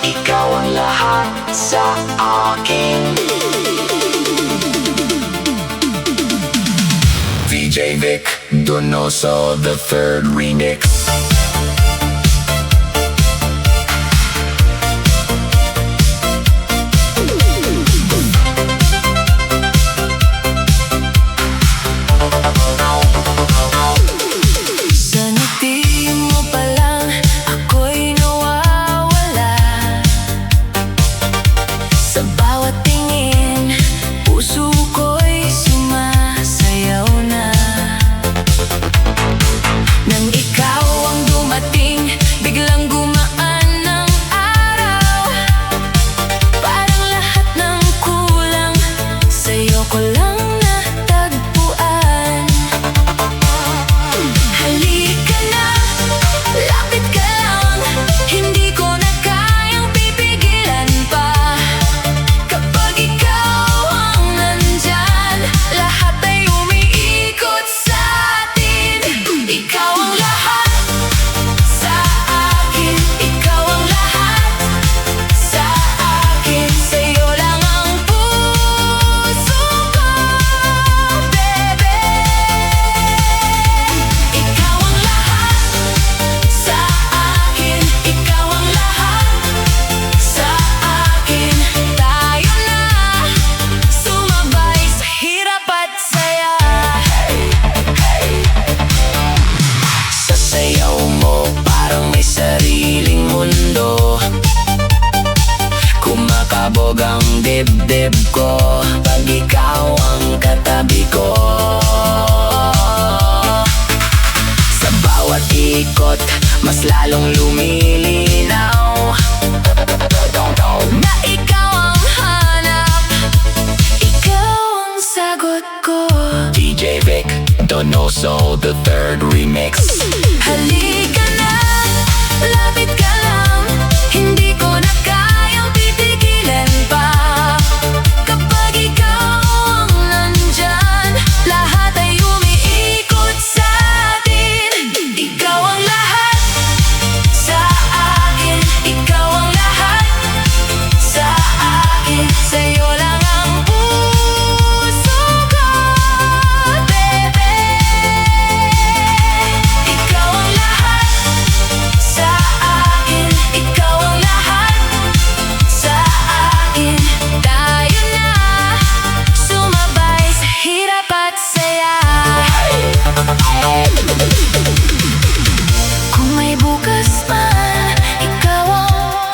Ikaw ang lahat sa akin. DJ Vic, Donoso, the third remix. Kumakabog ang dibdib ko pag ikaw ang katabi ko. Sa bawat ikot, mas lalong lumilinaw na ikaw ang hanap, ikaw ang sagot ko. DJ Vic, Donoso, the third remix. Halika na, lapit ka lang, hindi ko na kayang pipigilan pa. Kapag ikaw ang nandyan, lahat ay umiikot sa atin. Ikaw ang lahat sa akin, ikaw ang lahat sa akin. Sa'yo lang ang puso ko, bebe. Ikaw ang lahat sa akin, ikaw ang lahat sa akin. Tayo na, sumabay sa hirap at saya. Kung may bukas man, ikaw ang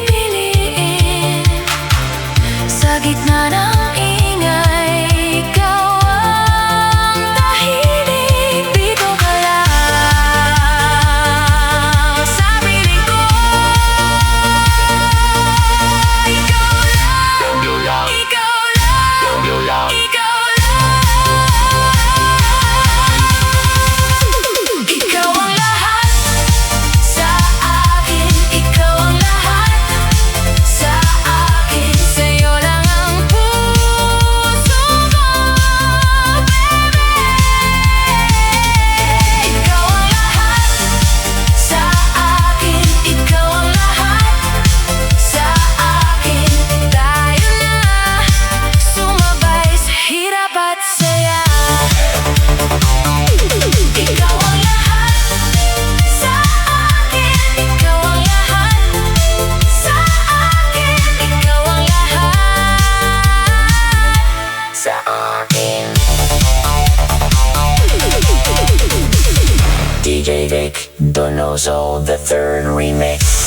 pipiliin. Sa gitna ng ingay, ikaw ang tahimik. Dito ka lang sa piling ko. Ikaw lang, ikaw lang, ikaw lang. Ikaw ang lahat sa akin, ikaw ang lahat sa akin. Sa'yo lang ang puso ko, bebe. Ikaw ang lahat sa akin, ikaw ang lahat sa akin. Tayo na, sumabay sa hirap at saya. Ikaw ang lahat sa akin, ikaw ang lahat sa akin, ikaw ang lahat sa akin. DJ Vic, Donoso, the third remix.